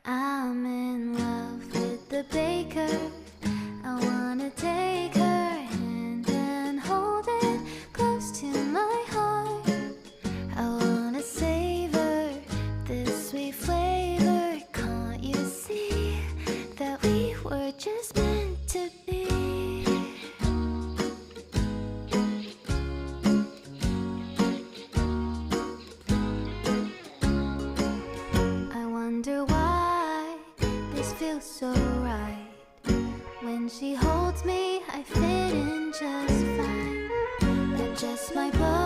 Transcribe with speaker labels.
Speaker 1: I'm in love with the baker. I wanna take her hand and hold it close to my heart. I wanna savor this sweet flavor. Can't you see that we were just meant to be? I wonder why this feels so right. When she holds me, I fit in just fine. Adjust my body